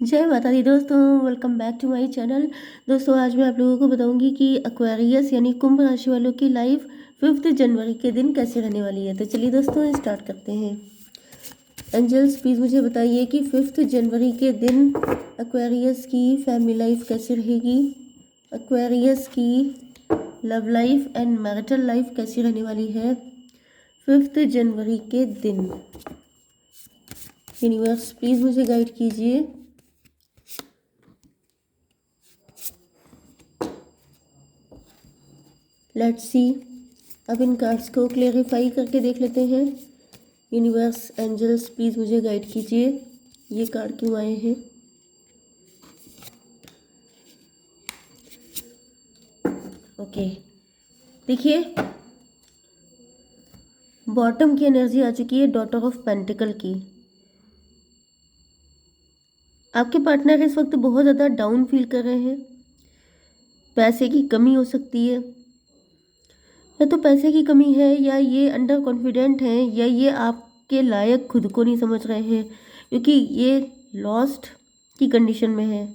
जय माता दी दोस्तों, welcome back to my channel. दोस्तों आज मैं आप लोगों को बताऊंगी कि एक्वेरियस यानी कुंभ राशि वालों की लाइफ 5 जनवरी के दिन कैसे रहने वाली है। तो चलिए दोस्तों स्टार्ट करते हैं। एंजल्स प्लीज़ मुझे बताइए कि 5 जनवरी के दिन एक्वेरियस की फैमिली लाइफ कैसे रहेगी, एक्वेरियस की love life and marital life कैसी रहने वाली है 5 जनवरी के दिन। यूनिवर्स प्लीज़ मुझे गाइड कीजिए। लेट्स सी, अब इन कार्ड्स को क्लेरिफाई करके देख लेते हैं। यूनिवर्स एंजल्स प्लीज़ मुझे गाइड कीजिए, ये कार्ड क्यों आए हैं। ओके, देखिए बॉटम की एनर्जी आ चुकी है, डॉटर ऑफ पेंटिकल की। आपके पार्टनर इस वक्त बहुत ज़्यादा डाउन फील कर रहे हैं। पैसे की कमी हो सकती है, या तो पैसे की कमी है, या ये अंडर कॉन्फिडेंट हैं, या ये आपके लायक खुद को नहीं समझ रहे हैं, क्योंकि ये लॉस्ट की कंडीशन में है।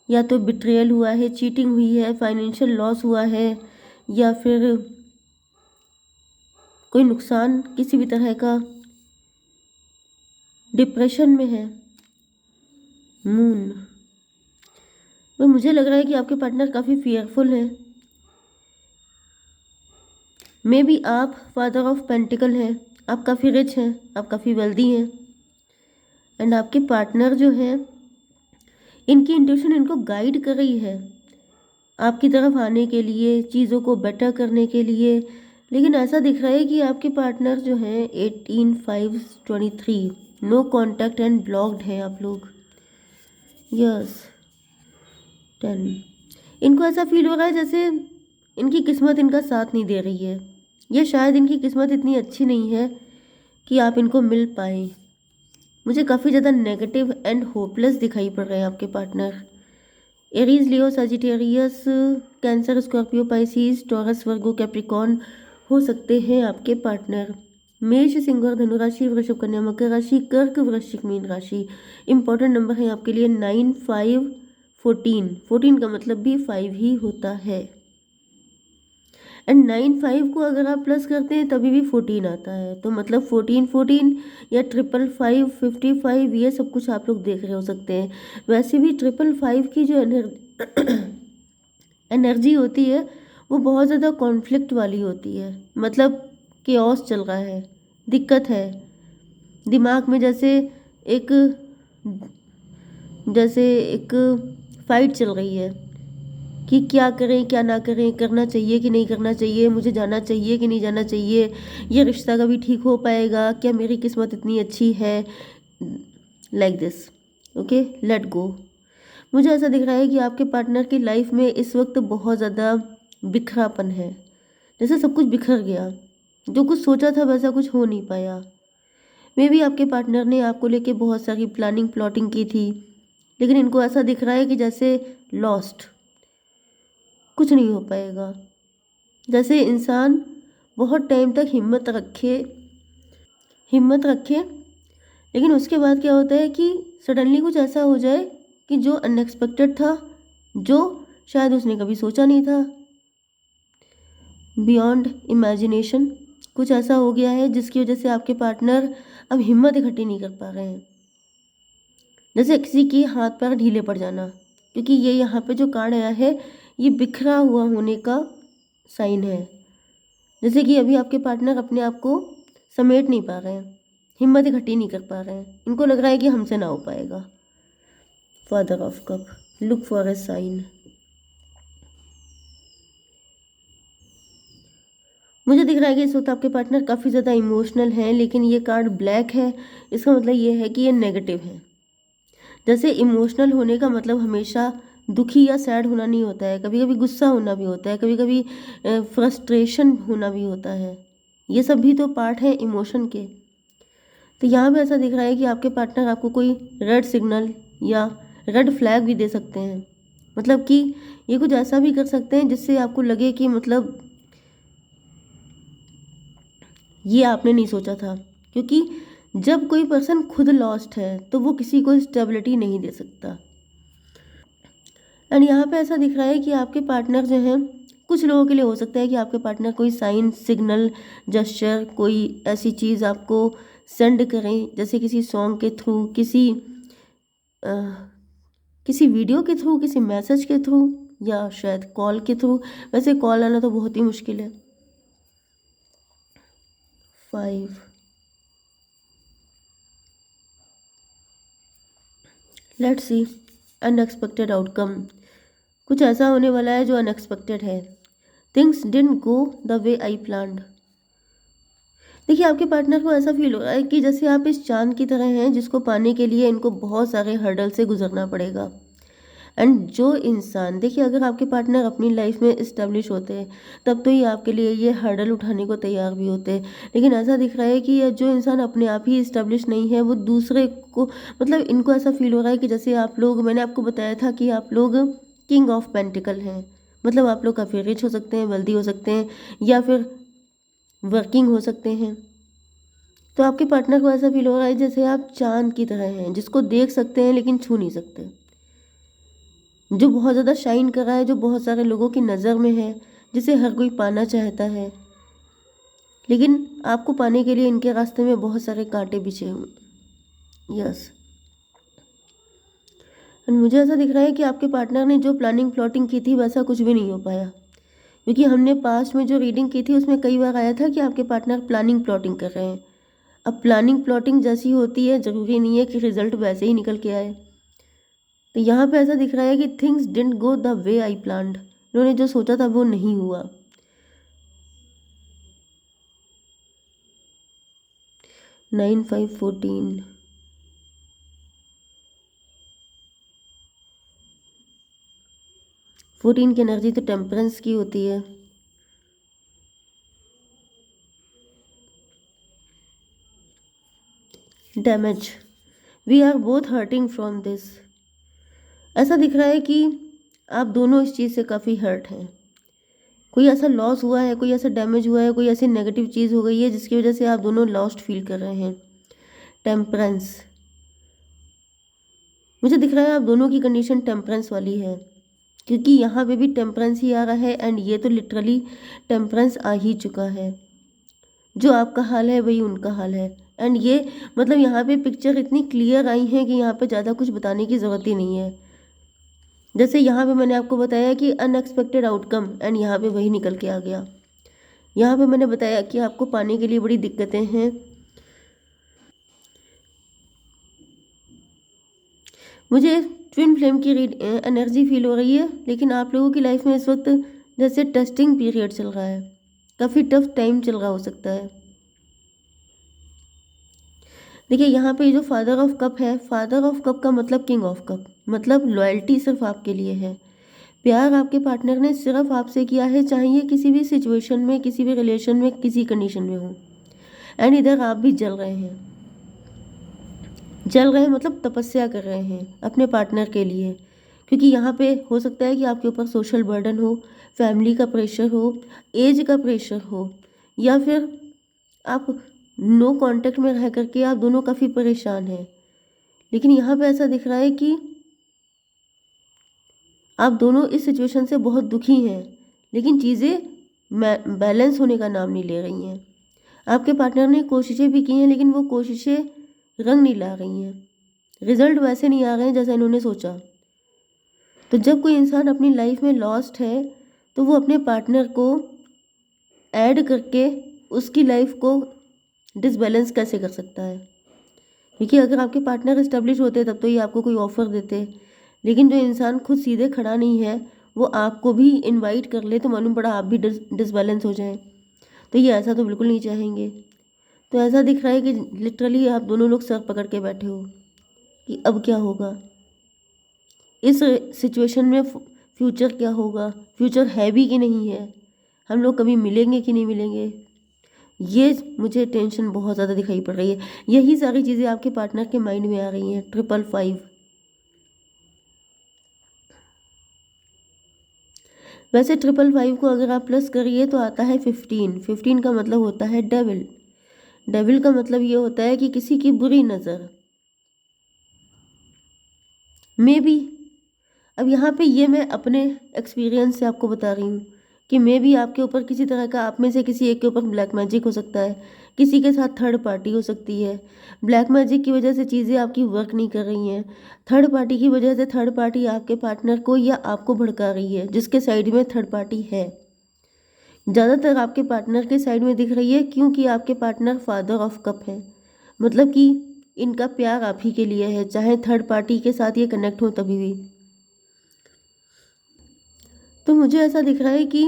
या तो बिट्रेयल हुआ है, चीटिंग हुई है, फाइनेंशियल लॉस हुआ है, या फिर कोई नुकसान किसी भी तरह का, डिप्रेशन में है। मून तो मुझे लग रहा है कि आपके पार्टनर काफ़ी फियरफुल हैं। मे बी आप फादर ऑफ पेंटिकल हैं, आप काफ़ी रिच हैं, आप काफ़ी वेल्दी हैं, एंड आपके पार्टनर जो हैं इनकी इंट्यूशन इनको गाइड कर रही है आपकी तरफ आने के लिए, चीज़ों को बेटर करने के लिए। लेकिन ऐसा दिख रहा है कि आपके पार्टनर जो हैं 18/5/23 नो कॉन्टैक्ट एंड ब्लॉक्ड हैं आप लोग। यस 10, इनको ऐसा फील हो रहा है जैसे इनकी किस्मत इनका साथ नहीं दे रही है, या शायद इनकी किस्मत इतनी अच्छी नहीं है कि आप इनको मिल पाए। मुझे काफ़ी ज़्यादा नेगेटिव एंड होपलेस दिखाई पड़ रहे हैं आपके partner. Aries, Leo, Sagittarius, Cancer, Scorpio, Pisces, Taurus, Virgo, Capricorn हो सकते हैं आपके पार्टनर। मेष, सिंह और धनु राशि, वृषभ, कन्या, मकर राशि, कर्क, वृश्चिक, मीन राशि। इंपॉर्टेंट नंबर है आपके लिए 9, 5, 14। 14 का मतलब भी 5 ही होता है, एंड 9 5 को अगर आप प्लस करते हैं तभी भी 14 आता है। तो मतलब 14 14 या 555 55, ये सब कुछ आप लोग देख रहे हो सकते हैं। वैसे भी 555 की जो एनर्जी होती है वो बहुत ज़्यादा कॉन्फ्लिक्ट वाली होती है, मतलब केओस चल रहा है, दिक्कत है दिमाग में, जैसे एक फाइट चल रही है कि क्या करें क्या ना करें, करना चाहिए कि नहीं करना चाहिए, मुझे जाना चाहिए कि नहीं जाना चाहिए, ये रिश्ता कभी ठीक हो पाएगा क्या, मेरी किस्मत इतनी अच्छी है, like this. Okay, let go. मुझे ऐसा दिख रहा है कि आपके पार्टनर की लाइफ में इस वक्त बहुत ज़्यादा बिखरापन है, जैसे सब कुछ बिखर गया, जो कुछ सोचा था वैसा कुछ हो नहीं पाया। मे बी आपके पार्टनर ने आपको लेके बहुत सारी प्लानिंग प्लॉटिंग की थी, लेकिन इनको ऐसा दिख रहा है कि जैसे लॉस्ट, कुछ नहीं हो पाएगा। जैसे इंसान बहुत टाइम तक हिम्मत रखे, लेकिन उसके बाद क्या होता है कि सडनली कुछ ऐसा हो जाए कि जो अनएक्सपेक्टेड था, जो शायद उसने कभी सोचा नहीं था, बियॉन्ड इमेजिनेशन कुछ ऐसा हो गया है जिसकी वजह से आपके पार्टनर अब हिम्मत इकट्ठी नहीं कर पा रहे हैं। जैसे किसी की हाथ पैर ढीले पड़ जाना, क्योंकि ये यहाँ पे जो कार्ड आया है ये बिखरा हुआ होने का साइन है। जैसे कि अभी आपके पार्टनर अपने आप को समेट नहीं पा रहे हैं, हिम्मत इकट्ठी नहीं कर पा रहे हैं, इनको लग रहा है कि हमसे ना हो पाएगा। Father of cup, look for a sign. मुझे दिख रहा है कि इस वक्त आपके पार्टनर काफ़ी ज़्यादा इमोशनल हैं, लेकिन ये कार्ड ब्लैक है, इसका मतलब ये है कि ये नेगेटिव है। जैसे इमोशनल होने का मतलब हमेशा दुखी या सैड होना नहीं होता है, कभी कभी गुस्सा होना भी होता है, कभी कभी फ्रस्ट्रेशन होना भी होता है, ये सब भी तो पार्ट है इमोशन के। तो यहाँ पे ऐसा दिख रहा है कि आपके पार्टनर आपको कोई रेड सिग्नल या रेड फ्लैग भी दे सकते हैं, मतलब कि ये कुछ ऐसा भी कर सकते हैं जिससे आपको लगे कि मतलब ये आपने नहीं सोचा था, क्योंकि जब कोई पर्सन खुद लॉस्ट है तो वो किसी को स्टेबिलिटी नहीं दे सकता। एंड यहाँ पे ऐसा दिख रहा है कि आपके पार्टनर जो हैं, कुछ लोगों के लिए हो सकता है कि आपके पार्टनर कोई साइन, सिग्नल, जेस्चर, कोई ऐसी चीज़ आपको सेंड करें, जैसे किसी सॉन्ग के थ्रू, अ, किसी वीडियो के थ्रू, किसी मैसेज के थ्रू, या शायद कॉल के थ्रू। वैसे कॉल आना तो बहुत ही मुश्किल है। 5, लेट्स सी, अनएक्सपेक्टेड आउटकम। कुछ ऐसा होने वाला है जो अनएक्सपेक्टेड है। Things didn't go the way I planned. देखिए, आपके पार्टनर को ऐसा फील हो रहा है कि जैसे आप इस चांद की तरह हैं जिसको पाने के लिए इनको बहुत सारे हर्डल से गुजरना पड़ेगा। एंड जो इंसान, देखिए, अगर आपके पार्टनर अपनी लाइफ में इस्टेब्लिश होते हैं तब तो ही आपके लिए ये हर्डल उठाने को तैयार भी होते हैं। लेकिन ऐसा दिख रहा है कि ये जो इंसान अपने आप ही इस्टेब्लिश नहीं है, वो दूसरे को, मतलब इनको ऐसा फील हो रहा है कि जैसे आप लोग, मैंने आपको बताया था कि आप लोग किंग ऑफ पेंटिकल हैं। मतलब आप लोग काफ़ी रिच हो सकते हैं, वेल्दी हो सकते हैं, या फिर वर्किंग हो सकते हैं। तो आपके पार्टनर को ऐसा फील हो रहा है जैसे आप चांद की तरह हैं जिसको देख सकते हैं लेकिन छू नहीं सकते, जो बहुत ज़्यादा शाइन कर रहा है, जो बहुत सारे लोगों की नज़र में है, जिसे हर कोई पाना चाहता है। लेकिन आपको पाने के लिए इनके रास्ते में बहुत सारे कांटे बिछे हुए। यस। एंड मुझे ऐसा दिख रहा है कि आपके पार्टनर ने जो प्लानिंग प्लॉटिंग की थी वैसा कुछ भी नहीं हो पाया, क्योंकि हमने पास्ट में जो रीडिंग की थी उसमें कई बार आया था कि आपके पार्टनर प्लानिंग प्लॉटिंग कर रहे हैं। अब प्लानिंग प्लॉटिंग जैसी होती है, ज़रूरी नहीं है कि रिजल्ट वैसे ही निकल के आए। तो यहाँ पे ऐसा दिख रहा है कि things didn't go the way I planned. उन्होंने जो सोचा था वो नहीं हुआ। 9, 5, 14। 14 की एनर्जी तो टेम्परेंस की होती है। Damage, we are both hurting from this. ऐसा दिख रहा है कि आप दोनों इस चीज़ से काफ़ी हर्ट हैं। कोई ऐसा लॉस हुआ है, कोई ऐसा डैमेज हुआ है, कोई ऐसी नेगेटिव चीज़ हो गई है जिसकी वजह से आप दोनों लॉस्ट फील कर रहे हैं। टेम्परेंस, मुझे दिख रहा है आप दोनों की कंडीशन टेम्परेंस वाली है, क्योंकि यहाँ पे भी टेम्परेंस ही आ रहा है। एंड ये तो लिटरली टेम्परेंस आ ही चुका है। जो आपका हाल है वही उनका हाल है। एंड ये, मतलब यहाँ पे पिक्चर इतनी क्लियर आई है कि यहाँ पे ज़्यादा कुछ बताने की ज़रूरत ही नहीं है। जैसे यहाँ पे मैंने आपको बताया कि अनएक्सपेक्टेड आउटकम, एंड यहाँ पे वही निकल के आ गया। यहाँ पे मैंने बताया कि आपको पाने के लिए बड़ी दिक्कतें हैं। मुझे ट्विन फ्लेम की एनर्जी फील हो रही है, लेकिन आप लोगों की लाइफ में इस वक्त जैसे टेस्टिंग पीरियड चल रहा है, काफ़ी टफ टाइम चल रहा हो सकता है। देखिए, यहाँ पे जो फादर ऑफ कप है, फादर ऑफ कप का मतलब किंग ऑफ कप, मतलब लॉयल्टी सिर्फ आपके लिए है। प्यार आपके पार्टनर ने सिर्फ आपसे किया है, चाहे ये किसी भी सिचुएशन में, किसी भी रिलेशन में, किसी कंडीशन में हो। एंड इधर आप भी जल रहे हैं, जल रहे हैं मतलब तपस्या कर रहे हैं अपने पार्टनर के लिए, क्योंकि यहाँ पे हो सकता है कि आपके ऊपर सोशल बर्डन हो, फैमिली का प्रेशर हो, एज का प्रेशर हो, या फिर आप नो कांटेक्ट में रह करके आप दोनों काफ़ी परेशान हैं। लेकिन यहाँ पे ऐसा दिख रहा है कि आप दोनों इस सिचुएशन से बहुत दुखी हैं, लेकिन चीज़ें बैलेंस होने का नाम नहीं ले रही हैं। आपके पार्टनर ने कोशिशें भी की हैं, लेकिन वो कोशिशें रंग नहीं ला रही हैं, रिजल्ट वैसे नहीं आ रहे हैं जैसा इन्होंने सोचा। तो जब कोई इंसान अपनी लाइफ में लॉस्ट है तो वो अपने पार्टनर को ऐड करके उसकी लाइफ को डिसबैलेंस कैसे कर सकता है? क्योंकि अगर आपके पार्टनर इस्टेब्लिश होते तब तो ये आपको कोई ऑफ़र देते, लेकिन जो इंसान खुद सीधे खड़ा नहीं है वो आपको भी इनवाइट कर ले तो मालूम पड़ा आप भी डिसबैलेंस हो जाएं। तो ये ऐसा तो बिल्कुल नहीं चाहेंगे। तो ऐसा दिख रहा है कि लिटरली आप दोनों लोग सर पकड़ के बैठे हो कि अब क्या होगा, इस सिचुएशन में फ्यूचर क्या होगा, फ्यूचर है भी कि नहीं है, हम लोग कभी मिलेंगे कि नहीं मिलेंगे। ये मुझे टेंशन बहुत ज़्यादा दिखाई पड़ रही है। यही सारी चीज़ें आपके पार्टनर के माइंड में आ रही हैं। 555, वैसे 555 को अगर आप प्लस करिए तो आता है 15। 15 का मतलब होता है डेविल। डेविल का मतलब ये होता है कि किसी की बुरी नज़र, मे बी। अब यहाँ पे ये मैं अपने एक्सपीरियंस से आपको बता रही हूँ कि मे बी आपके ऊपर किसी तरह का, आप में से किसी एक के ऊपर ब्लैक मैजिक हो सकता है, किसी के साथ थर्ड पार्टी हो सकती है। ब्लैक मैजिक की वजह से चीज़ें आपकी वर्क नहीं कर रही हैं, थर्ड पार्टी की वजह से थर्ड पार्टी आपके पार्टनर को या आपको भड़का रही है, जिसके साइड में थर्ड पार्टी है ज़्यादातर आपके पार्टनर के साइड में दिख रही है, क्योंकि आपके पार्टनर फादर ऑफ कप है। मतलब कि इनका प्यार आप ही के लिए है, चाहे थर्ड पार्टी के साथ ये कनेक्ट हो तभी भी। तो मुझे ऐसा दिख रहा है कि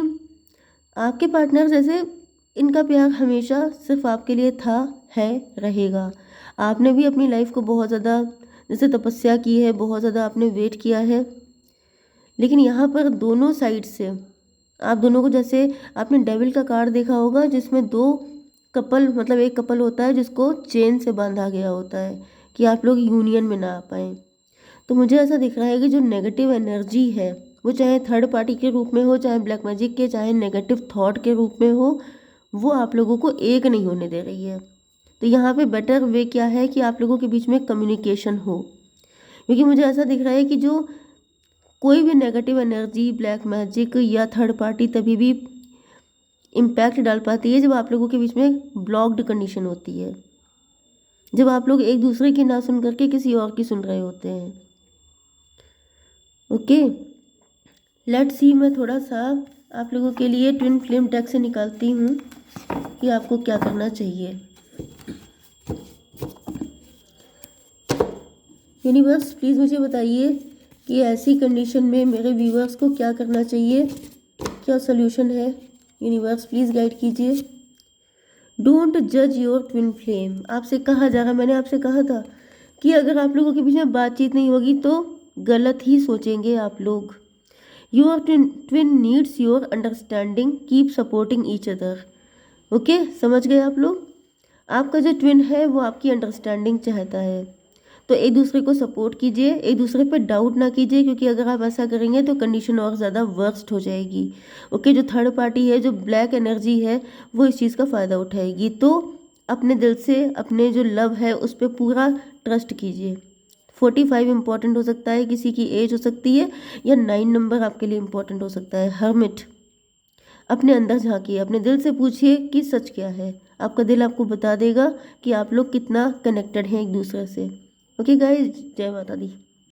आपके पार्टनर जैसे इनका प्यार हमेशा सिर्फ आपके लिए था, है, रहेगा। आपने भी अपनी लाइफ को बहुत ज़्यादा जैसे तपस्या की है, बहुत ज़्यादा आपने वेट किया है, लेकिन यहाँ पर दोनों साइड से आप दोनों को, जैसे आपने डेविल का कार्ड देखा होगा जिसमें दो कपल, मतलब एक कपल होता है जिसको चेन से बांधा गया होता है कि आप लोग यूनियन में ना आ पाए। तो मुझे ऐसा दिख रहा है कि जो नेगेटिव एनर्जी है वो चाहे थर्ड पार्टी के रूप में हो, चाहे ब्लैक मैजिक के, चाहे नेगेटिव थॉट के रूप में हो, वो आप लोगों को एक नहीं होने दे रही है। तो यहाँ पे बेटर वे क्या है कि आप लोगों के बीच में कम्युनिकेशन हो, क्योंकि मुझे ऐसा दिख रहा है कि जो कोई भी नेगेटिव एनर्जी, ब्लैक मैजिक या थर्ड पार्टी तभी भी इम्पैक्ट डाल पाती है जब आप लोगों के बीच में ब्लॉक्ड कंडीशन होती है, जब आप लोग एक दूसरे की ना सुन करके किसी और की सुन रहे होते हैं। ओके, लेट्स सी, मैं थोड़ा सा आप लोगों के लिए ट्विन फ्लेम डेक से निकालती हूँ कि आपको क्या करना चाहिए। यूनिवर्स प्लीज़ मुझे बताइए कि ऐसी कंडीशन में मेरे व्यूअर्स को क्या करना चाहिए, क्या सोल्यूशन है। यूनिवर्स प्लीज़ गाइड कीजिए। डोंट जज योर ट्विन फ्लेम, आपसे कहा जा रहा, मैंने आपसे कहा था कि अगर आप लोगों के बीच में बातचीत नहीं होगी तो गलत ही सोचेंगे आप लोग। Your twin needs your understanding, keep supporting each other. Okay, समझ गए आप लोग। आपका जो ट्विन है वो आपकी अंडरस्टैंडिंग चाहता है, तो एक दूसरे को सपोर्ट कीजिए, एक दूसरे पे डाउट ना कीजिए, क्योंकि अगर आप ऐसा करेंगे तो कंडीशन और ज़्यादा वर्स्ट हो जाएगी। ओके, जो थर्ड पार्टी है, जो ब्लैक एनर्जी है, वो इस चीज़ का फ़ायदा उठाएगी। तो अपने दिल से अपने जो लव है उस पर पूरा ट्रस्ट कीजिए। 45 इंपॉर्टेंट हो सकता है, किसी की एज हो सकती है, या 9 नंबर आपके लिए इंपॉर्टेंट हो सकता है। हर्मिट, अपने अंदर झांकिए, अपने दिल से पूछिए कि सच क्या है। आपका दिल आपको बता देगा कि आप लोग कितना कनेक्टेड हैं एक दूसरे से। ओके गाइस, जय माता दी।